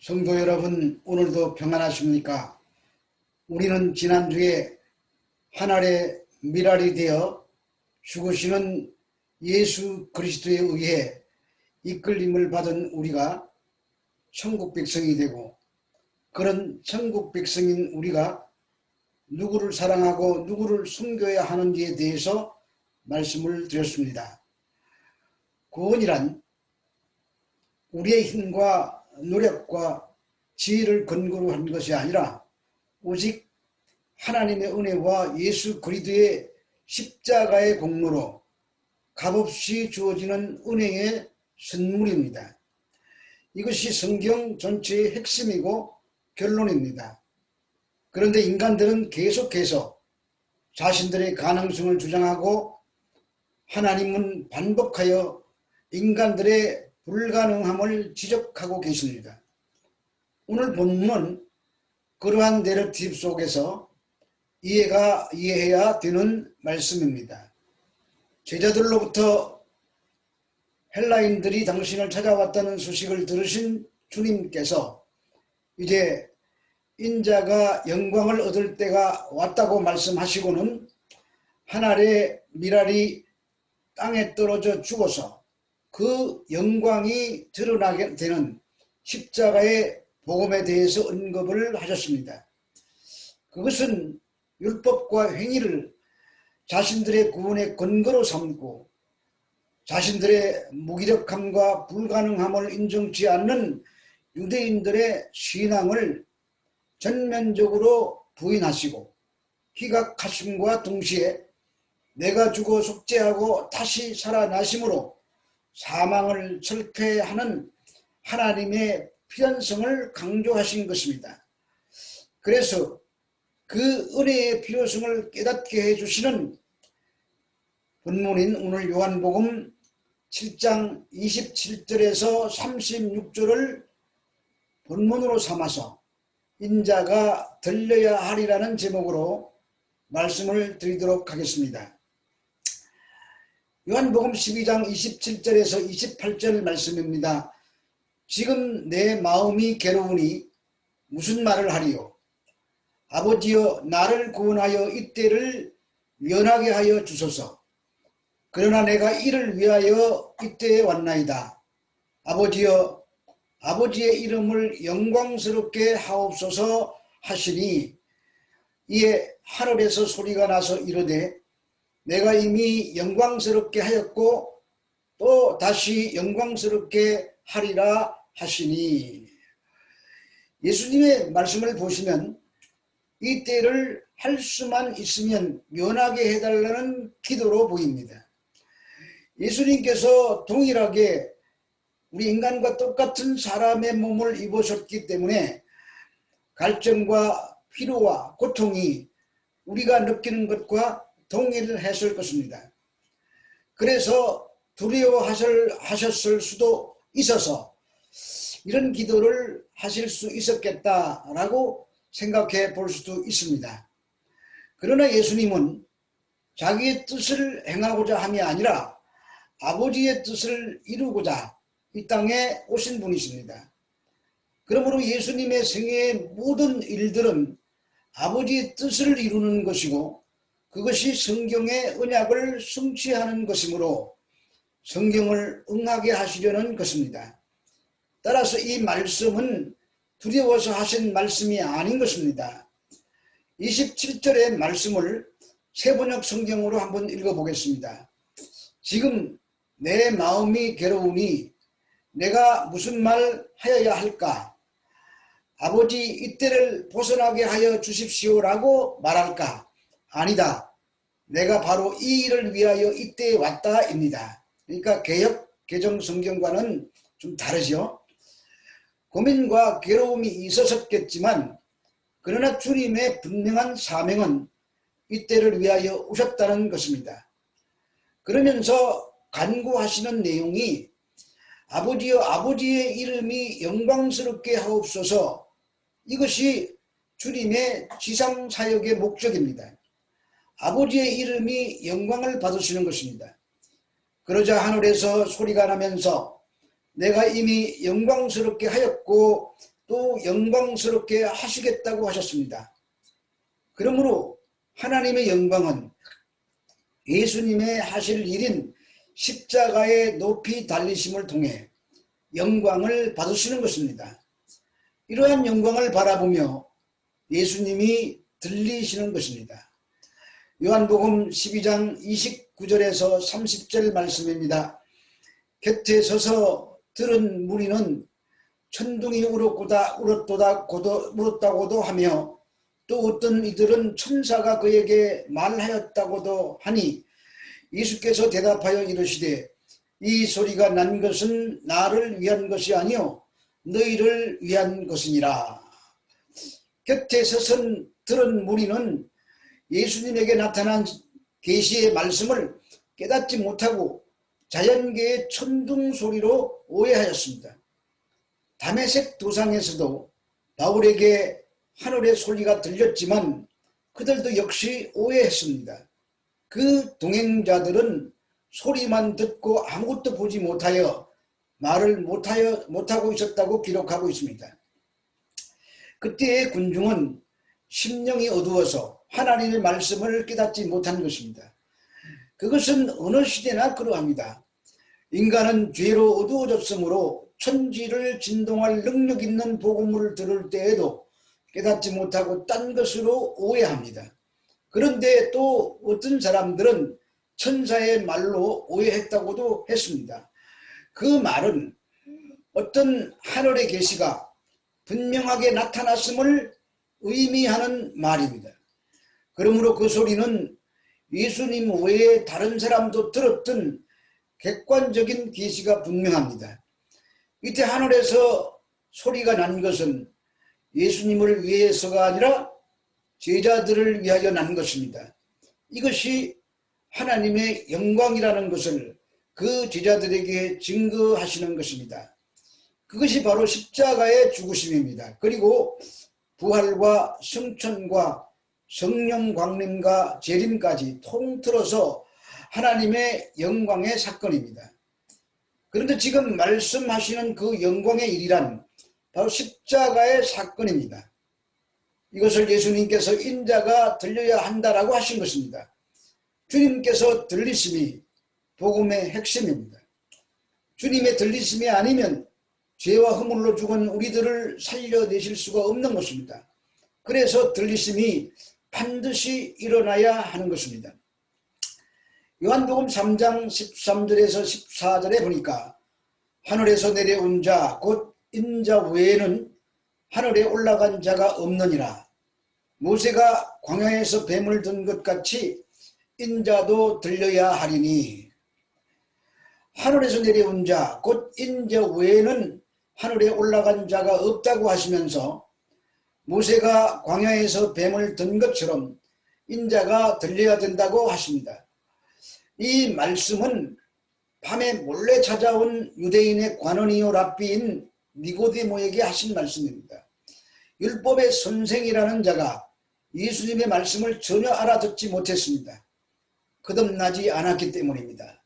성도 여러분, 오늘도 평안하십니까? 우리는 지난주에 하늘의 미랄이 되어 죽으시는 예수 그리스도에 의해 이끌림을 받은 우리가 천국 백성이 되고, 그런 천국 백성인 우리가 누구를 사랑하고 누구를 섬겨야 하는지에 대해서 말씀을 드렸습니다. 구원이란 우리의 힘과 노력과 지혜를 근거로 한 것이 아니라 오직 하나님의 은혜와 예수 그리스도의 십자가의 공로로 값없이 주어지는 은혜의 선물입니다. 이것이 성경 전체의 핵심이고 결론입니다. 그런데 인간들은 계속해서 자신들의 가능성을 주장하고 하나님은 반복하여 인간들의 불가능함을 지적하고 계십니다. 오늘 본문은 그러한 내러티브 속에서 이해해야 되는 말씀입니다. 제자들로부터 헬라인들이 당신을 찾아왔다는 소식을 들으신 주님께서 이제 인자가 영광을 얻을 때가 왔다고 말씀하시고는 하늘의 미랄이 땅에 떨어져 죽어서 그 영광이 드러나게 되는 십자가의 복음에 대해서 언급을 하셨습니다. 그것은 율법과 행위를 자신들의 구원의 근거로 삼고 자신들의 무기력함과 불가능함을 인정치 않는 유대인들의 신앙을 전면적으로 부인하시고 희각하심과 동시에 내가 죽어 속죄하고 다시 살아나심으로 사망을 철폐하는 하나님의 필연성을 강조하신 것입니다. 그래서 그 은혜의 필요성을 깨닫게 해주시는 본문인 오늘 요한복음 7장 27절에서 36절을 본문으로 삼아서 인자가 들려야 하리라는 제목으로 말씀을 드리도록 하겠습니다. 요한복음 12장 27절에서 28절 말씀입니다. 지금 내 마음이 괴로우니 무슨 말을 하리요? 아버지여, 나를 구원하여 이때를 면하게 하여 주소서. 그러나 내가 이를 위하여 이때에 왔나이다. 아버지여, 아버지의 이름을 영광스럽게 하옵소서 하시니, 이에 하늘에서 소리가 나서 이르되 내가 이미 영광스럽게 하였고 또 다시 영광스럽게 하리라 하시니. 예수님의 말씀을 보시면 이 때를 할 수만 있으면 면하게 해달라는 기도로 보입니다. 예수님께서 동일하게 우리 인간과 똑같은 사람의 몸을 입으셨기 때문에 갈증과 피로와 고통이 우리가 느끼는 것과 동일했을 것입니다. 그래서 두려워하셨을 수도 있어서 이런 기도를 하실 수 있었겠다라고 생각해 볼 수도 있습니다. 그러나 예수님은 자기의 뜻을 행하고자 함이 아니라 아버지의 뜻을 이루고자 이 땅에 오신 분이십니다. 그러므로 예수님의 생애의 모든 일들은 아버지의 뜻을 이루는 것이고 그것이 성경의 언약을 성취하는 것이므로 성경을 응하게 하시려는 것입니다. 따라서 이 말씀은 두려워서 하신 말씀이 아닌 것입니다. 27절의 말씀을 세번역 성경으로 한번 읽어보겠습니다. 지금 내 마음이 괴로우니 내가 무슨 말 하여야 할까? 아버지, 이때를 벗어나게 하여 주십시오라고 말할까? 아니다. 내가 바로 이 일을 위하여 이때에 왔다입니다. 그러니까 개역 개정 성경과는 좀 다르죠. 고민과 괴로움이 있었겠지만 그러나 주님의 분명한 사명은 이때를 위하여 오셨다는 것입니다. 그러면서 간구하시는 내용이 아버지여, 아버지의 이름이 영광스럽게 하옵소서, 이것이 주님의 지상사역의 목적입니다. 아버지의 이름이 영광을 받으시는 것입니다. 그러자 하늘에서 소리가 나면서 내가 이미 영광스럽게 하였고 또 영광스럽게 하시겠다고 하셨습니다. 그러므로 하나님의 영광은 예수님의 하실 일인 십자가의 높이 달리심을 통해 영광을 받으시는 것입니다. 이러한 영광을 바라보며 예수님이 들리시는 것입니다. 요한복음 12장 29절에서 30절 말씀입니다. 곁에 서서 들은 무리는 천둥이 울었다고도 하며 또 어떤 이들은 천사가 그에게 말하였다고도 하니 예수께서 대답하여 이르시되 이 소리가 난 것은 나를 위한 것이 아니요 너희를 위한 것이니라. 곁에 서서 들은 무리는 예수님에게 나타난 계시의 말씀을 깨닫지 못하고 자연계의 천둥 소리로 오해하였습니다. 다메섹 도상에서도 바울에게 하늘의 소리가 들렸지만 그들도 역시 오해했습니다. 그 동행자들은 소리만 듣고 아무것도 보지 못하여 말을 못하고 있었다고 기록하고 있습니다. 그때의 군중은 심령이 어두워서 하나님의 말씀을 깨닫지 못한 것입니다. 그것은 어느 시대나 그러합니다. 인간은 죄로 어두워졌으므로 천지를 진동할 능력 있는 복음을 들을 때에도 깨닫지 못하고 딴 것으로 오해합니다. 그런데 또 어떤 사람들은 천사의 말로 오해했다고도 했습니다. 그 말은 어떤 하늘의 계시가 분명하게 나타났음을 의미하는 말입니다. 그러므로 그 소리는 예수님 외에 다른 사람도 들었던 객관적인 계시가 분명합니다. 이때 하늘에서 소리가 난 것은 예수님을 위해서가 아니라 제자들을 위하여 난 것입니다. 이것이 하나님의 영광이라는 것을 그 제자들에게 증거하시는 것입니다. 그것이 바로 십자가의 죽으심입니다. 그리고 부활과 승천과 성령 광림과 재림까지 통틀어서 하나님의 영광의 사건입니다. 그런데 지금 말씀하시는 그 영광의 일이란 바로 십자가의 사건입니다. 이것을 예수님께서 인자가 들려야 한다라고 하신 것입니다. 주님께서 들리심이 복음의 핵심입니다. 주님의 들리심이 아니면 죄와 허물로 죽은 우리들을 살려내실 수가 없는 것입니다. 그래서 들리심이 반드시 일어나야 하는 것입니다. 요한복음 3장 13절에서 14절에 보니까 하늘에서 내려온 자 곧 인자 외에는 하늘에 올라간 자가 없느니라. 모세가 광야에서 뱀을 든 것 같이 인자도 들려야 하리니. 하늘에서 내려온 자 곧 인자 외에는 하늘에 올라간 자가 없다고 하시면서 모세가 광야에서 뱀을 든 것처럼 인자가 들려야 된다고 하십니다. 이 말씀은 밤에 몰래 찾아온 유대인의 관원이요 랍비인 니고데모에게 하신 말씀입니다. 율법의 선생이라는 자가 예수님의 말씀을 전혀 알아듣지 못했습니다. 거듭나지 않았기 때문입니다.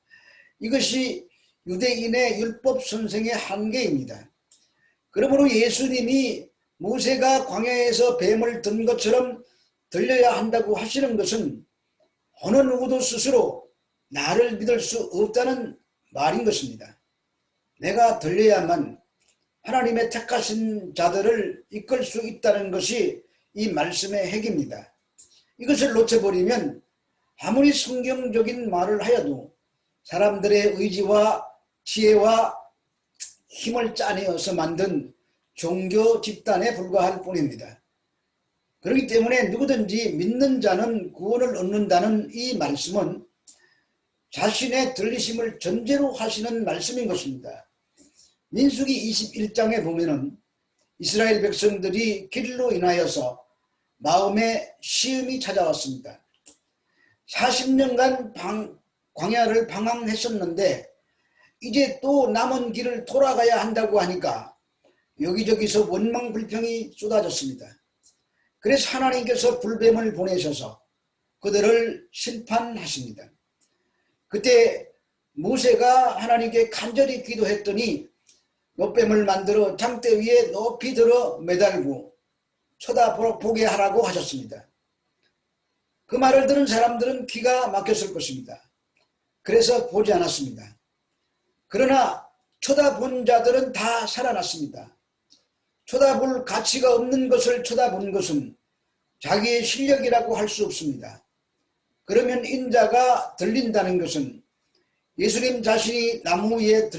이것이 유대인의 율법 선생의 한계입니다. 그러므로 예수님이 모세가 광야에서 뱀을 든 것처럼 들려야 한다고 하시는 것은 어느 누구도 스스로 나를 믿을 수 없다는 말인 것입니다. 내가 들려야만 하나님의 택하신 자들을 이끌 수 있다는 것이 이 말씀의 핵입니다. 이것을 놓쳐버리면 아무리 성경적인 말을 하여도 사람들의 의지와 지혜와 힘을 짜내어서 만든 종교 집단에 불과할 뿐입니다. 그렇기 때문에 누구든지 믿는 자는 구원을 얻는다는 이 말씀은 자신의 들리심을 전제로 하시는 말씀인 것입니다. 민수기 21장에 보면은 이스라엘 백성들이 길로 인하여서 마음에 시험이 찾아왔습니다. 40년간 광야를 방황했었는데 이제 또 남은 길을 돌아가야 한다고 하니까 여기저기서 원망 불평이 쏟아졌습니다. 그래서 하나님께서 불뱀을 보내셔서 그들을 심판하십니다. 그때 모세가 하나님께 간절히 기도했더니 노뱀을 만들어 장대 위에 높이 들어 매달고 쳐다보게 하라고 하셨습니다. 그 말을 들은 사람들은 귀가 막혔을 것입니다. 그래서 보지 않았습니다. 그러나 쳐다본 자들은 다 살아났습니다. 쳐다볼 가치가 없는 것을 쳐다본 것은 자기의 실력이라고 할 수 없습니다. 그러면 인자가 들린다는 것은 예수님 자신이 나무 위에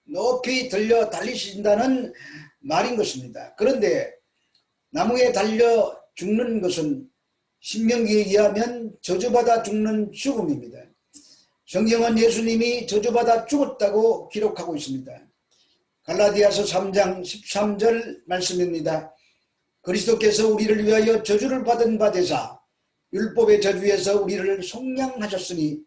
높이 들려 달리신다는 말인 것입니다. 그런데 나무에 달려 죽는 것은 신명기에 의하면 저주받아 죽는 죽음입니다. 성경은 예수님이 저주받아 죽었다고 기록하고 있습니다. 갈라디아서 3장 13절 말씀입니다. 그리스도께서 우리를 위하여 저주를 받은 바 되사 율법의 저주에서 우리를 속량하셨으니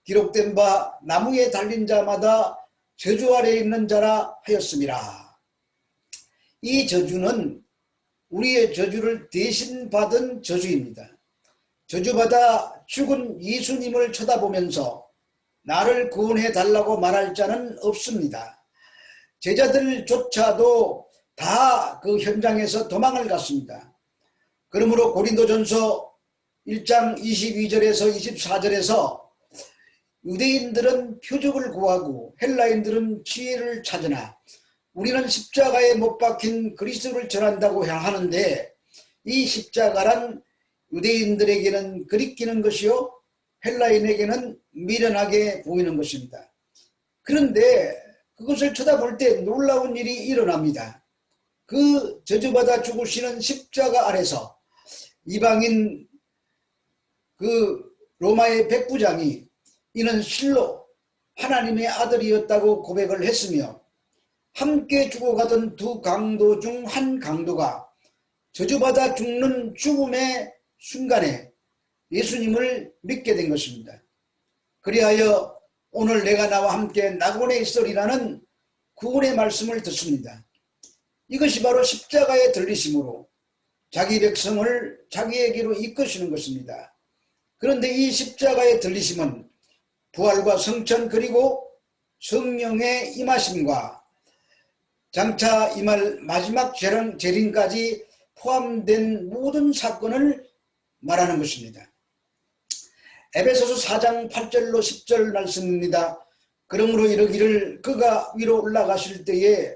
기록된 바 나무에 달린 자마다 저주 아래에 있는 자라 하였음이라. 이 저주는 우리의 저주를 대신 받은 저주입니다. 저주받아 죽은 예수님을 쳐다보면서 나를 구원해 달라고 말할 자는 없습니다. 제자들조차도 다 그 현장에서 도망을 갔습니다. 그러므로 고린도전서 1장 22절에서 24절에서 유대인들은 표적을 구하고 헬라인들은 지혜를 찾으나 우리는 십자가에 못 박힌 그리스도를 전한다고 하는데 이 십자가란 유대인들에게는 그리끼는 것이요 헬라인에게는 미련하게 보이는 것입니다. 그런데 그것을 쳐다볼 때 놀라운 일이 일어납니다. 그 저주받아 죽으시는 십자가 아래서 이방인 그 로마의 백부장이 이는 실로 하나님의 아들이었다고 고백을 했으며 함께 죽어가던 두 강도 중 한 강도가 저주받아 죽는 죽음의 순간에 예수님을 믿게 된 것입니다. 그리하여 오늘 내가 나와 함께 낙원에 있으리라는 구원의 말씀을 듣습니다. 이것이 바로 십자가의 들리심으로 자기 백성을 자기에게로 이끄시는 것입니다. 그런데 이 십자가의 들리심은 부활과 성천 그리고 성령의 임하심과 장차 임할 마지막 재림까지 포함된 모든 사건을 말하는 것입니다. 에베소서 4장 8절로 10절 말씀입니다. 그러므로 이르기를 그가 위로 올라가실 때에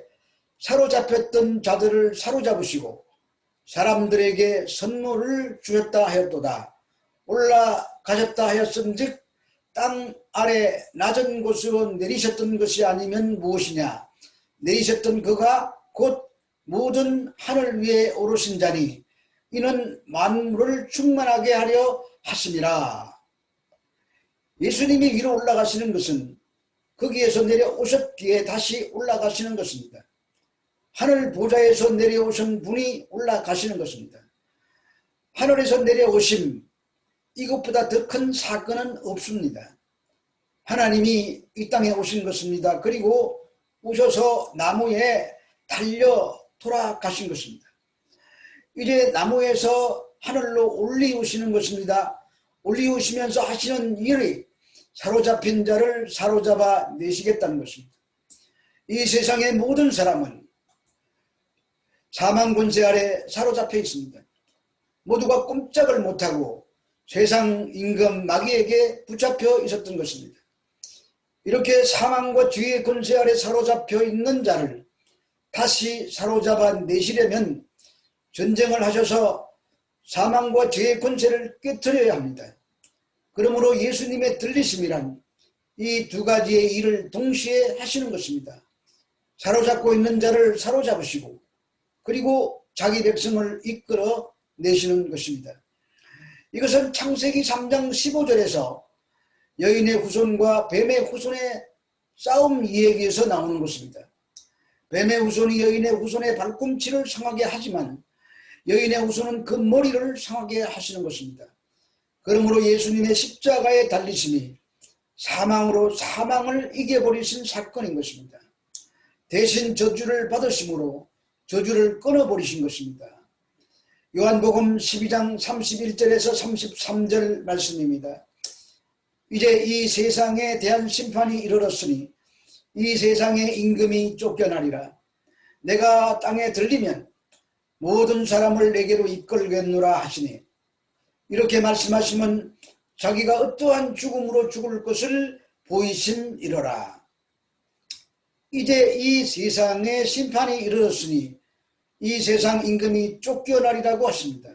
사로잡혔던 자들을 사로잡으시고 사람들에게 선물을 주셨다 하였도다. 올라가셨다 하였은즉 땅 아래 낮은 곳으로 내리셨던 것이 아니면 무엇이냐. 내리셨던 그가 곧 모든 하늘 위에 오르신 자니 이는 만물을 충만하게 하려 하심이라. 예수님이 위로 올라가시는 것은 거기에서 내려오셨기에 다시 올라가시는 것입니다. 하늘 보좌에서 내려오신 분이 올라가시는 것입니다. 하늘에서 내려오심, 이것보다 더 큰 사건은 없습니다. 하나님이 이 땅에 오신 것입니다. 그리고 오셔서 나무에 달려 돌아가신 것입니다. 이제 나무에서 하늘로 올리우시는 것입니다. 올리우시면서 하시는 일이 사로잡힌 자를 사로잡아 내시겠다는 것입니다. 이 세상의 모든 사람은 사망 권세 아래 사로잡혀 있습니다. 모두가 꼼짝을 못하고 세상 임금 마귀에게 붙잡혀 있었던 것입니다. 이렇게 사망과 죄의 권세 아래 사로잡혀 있는 자를 다시 사로잡아 내시려면 전쟁을 하셔서 사망과 죄의 권세를 깨트려야 합니다. 그러므로 예수님의 들리심이란 이 두 가지의 일을 동시에 하시는 것입니다. 사로잡고 있는 자를 사로잡으시고 그리고 자기 백성을 이끌어 내시는 것입니다. 이것은 창세기 3장 15절에서 여인의 후손과 뱀의 후손의 싸움 이야기에서 나오는 것입니다. 뱀의 후손이 여인의 후손의 발꿈치를 상하게 하지만 여인의 후손은 그 머리를 상하게 하시는 것입니다. 그러므로 예수님의 십자가의 달리심이 사망으로 사망을 이겨버리신 사건인 것입니다. 대신 저주를 받으심으로 저주를 끊어버리신 것입니다. 요한복음 12장 31절에서 33절 말씀입니다. 이제 이 세상에 대한 심판이 이르렀으니 이 세상의 임금이 쫓겨나리라. 내가 땅에 들리면 모든 사람을 내게로 이끌겠노라 하시니, 이렇게 말씀하시면 자기가 어떠한 죽음으로 죽을 것을 보이심이로라. 이제 이 세상의 심판이 이르렀으니 이 세상 임금이 쫓겨나리라고 하십니다.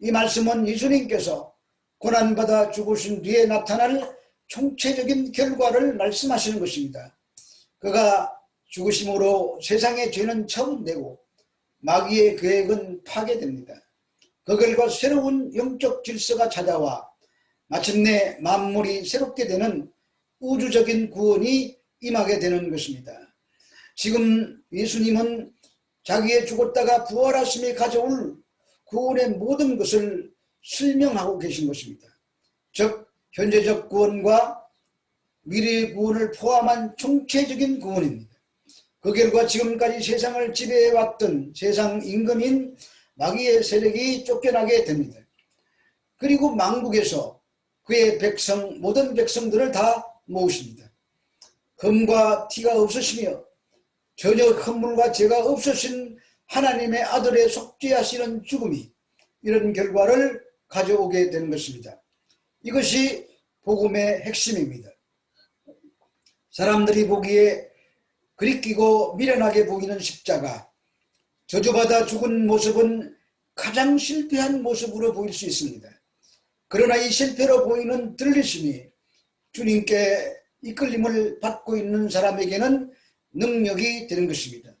이 말씀은 예수님께서 고난받아 죽으신 뒤에 나타날 총체적인 결과를 말씀하시는 것입니다. 그가 죽으심으로 세상의 죄는 처분되고 마귀의 계획은 파괴됩니다. 그 결과 새로운 영적 질서가 찾아와 마침내 만물이 새롭게 되는 우주적인 구원이 임하게 되는 것입니다. 지금 예수님은 자기의 죽었다가 부활하심이 가져올 구원의 모든 것을 설명하고 계신 것입니다. 즉 현재적 구원과 미래의 구원을 포함한 총체적인 구원입니다. 그 결과 지금까지 세상을 지배해왔던 세상 임금인 마귀의 세력이 쫓겨나게 됩니다. 그리고 만국에서 그의 백성, 모든 백성들을 다 모으십니다. 흠과 티가 없으시며 전혀 흠물과 죄가 없으신 하나님의 아들의 속죄하시는 죽음이 이런 결과를 가져오게 되는 것입니다. 이것이 복음의 핵심입니다. 사람들이 보기에 그리끼고 미련하게 보이는 십자가, 저주받아 죽은 모습은 가장 실패한 모습으로 보일 수 있습니다. 그러나 이 실패로 보이는 들리심이 주님께 이끌림을 받고 있는 사람에게는 능력이 되는 것입니다.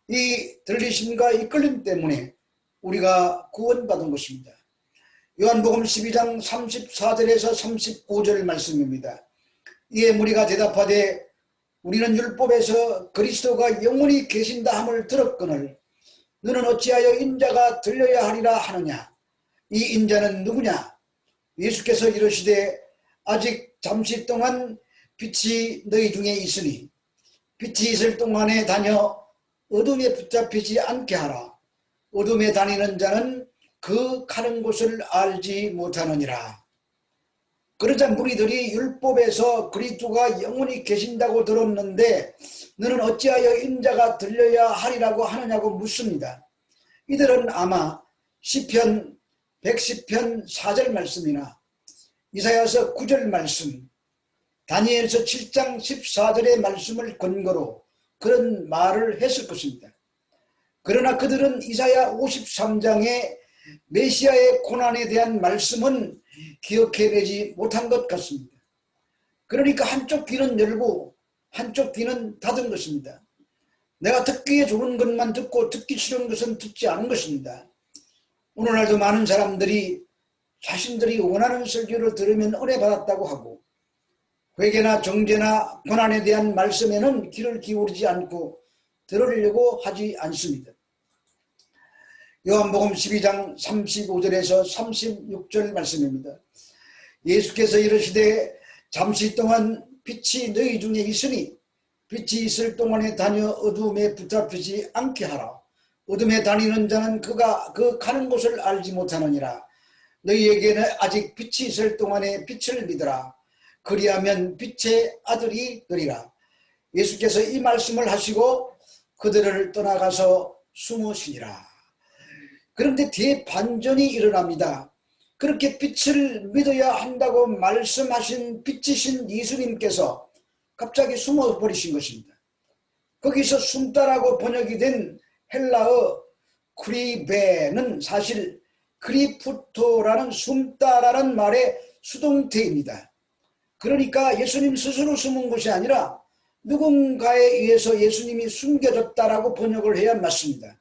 이 들리심과 이끌림 때문에 우리가 구원받은 것입니다. 요한복음 12장 34절에서 39절 말씀입니다. 이에 무리가 대답하되 우리는 율법에서 그리스도가 영원히 계신다 함을 들었거늘 너는 어찌하여 인자가 들려야 하리라 하느냐. 이 인자는 누구냐. 예수께서 이르시되 아직 잠시 동안 빛이 너희 중에 있으니 빛이 있을 동안에 다녀 어둠에 붙잡히지 않게 하라. 어둠에 다니는 자는 그 가는 곳을 알지 못하느니라. 그러자 무리들이 율법에서 그리스도가 영원히 계신다고 들었는데 너는 어찌하여 인자가 들려야 하리라고 하느냐고 묻습니다. 이들은 아마 시편 110편 4절 말씀이나 이사야서 9절 말씀, 다니엘서 7장 14절의 말씀을 근거로 그런 말을 했을 것입니다. 그러나 그들은 이사야 53장의 메시아의 고난에 대한 말씀은 기억해내지 못한 것 같습니다. 그러니까 한쪽 귀는 열고 한쪽 귀는 닫은 것입니다. 내가 듣기에 좋은 것만 듣고 듣기 싫은 것은 듣지 않은 것입니다. 오늘날도 많은 사람들이 자신들이 원하는 설교를 들으면 은혜 받았다고 하고 회개나 정죄나 고난에 대한 말씀에는 귀를 기울이지 않고 들으려고 하지 않습니다. 요한복음 12장 35절에서 36절 말씀입니다. 예수께서 이르시되 잠시 동안 빛이 너희 중에 있으니 빛이 있을 동안에 다녀 어둠에 붙잡히지 않게 하라. 어둠에 다니는 자는 그가 그 가는 곳을 알지 못하느니라. 너희에게는 아직 빛이 있을 동안에 빛을 믿으라. 그리하면 빛의 아들이 되리라. 예수께서 이 말씀을 하시고 그들을 떠나가서 숨으시니라. 그런데 대반전이 일어납니다. 그렇게 빛을 믿어야 한다고 말씀하신 빛이신 예수님께서 갑자기 숨어버리신 것입니다. 거기서 숨다라고 번역이 된 헬라어 크리베는 사실 크리프토라는 숨다라는 말의 수동태입니다. 그러니까 예수님 스스로 숨은 것이 아니라 누군가에 의해서 예수님이 숨겨졌다라고 번역을 해야 맞습니다.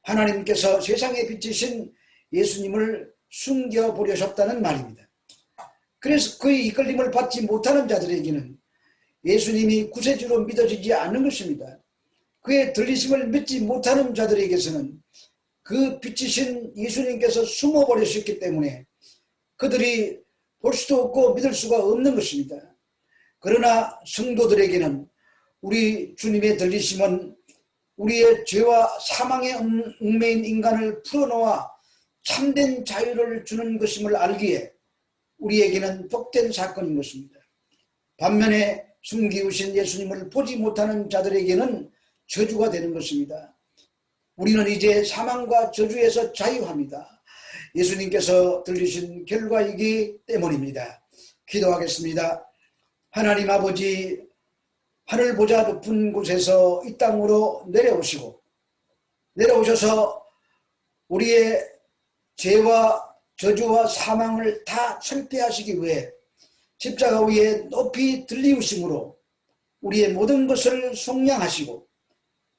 하나님께서 세상의 빛이신 예수님을 숨겨버리셨다는 말입니다. 그래서 그의 이끌림을 받지 못하는 자들에게는 예수님이 구세주로 믿어지지 않는 것입니다. 그의 들리심을 믿지 못하는 자들에게서는 그 빛이신 예수님께서 숨어버리셨기 때문에 그들이 볼 수도 없고 믿을 수가 없는 것입니다. 그러나 성도들에게는 우리 주님의 들리심은 우리의 죄와 사망의 얽매인 인간을 풀어놓아 참된 자유를 주는 것임을 알기에 우리에게는 복된 사건인 것입니다. 반면에 숨기우신 예수님을 보지 못하는 자들에게는 저주가 되는 것입니다. 우리는 이제 사망과 저주에서 자유합니다. 예수님께서 들리신 결과이기 때문입니다. 기도하겠습니다. 하나님 아버지, 하늘보다 높은 곳에서 이 땅으로 내려오셔서 우리의 죄와 저주와 사망을 다 철폐하시기 위해 십자가 위에 높이 들리우심으로 우리의 모든 것을 속량하시고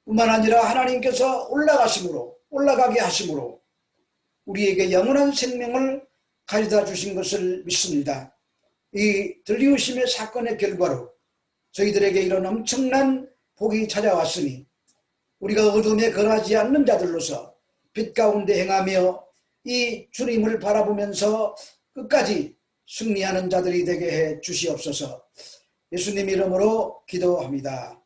뿐만 아니라 하나님께서 올라가게 하심으로 우리에게 영원한 생명을 가져다 주신 것을 믿습니다. 이 들리우심의 사건의 결과로 저희들에게 이런 엄청난 복이 찾아왔으니 우리가 어둠에 거하지 않는 자들로서 빛 가운데 행하며 이 주님을 바라보면서 끝까지 승리하는 자들이 되게 해 주시옵소서. 예수님 이름으로 기도합니다.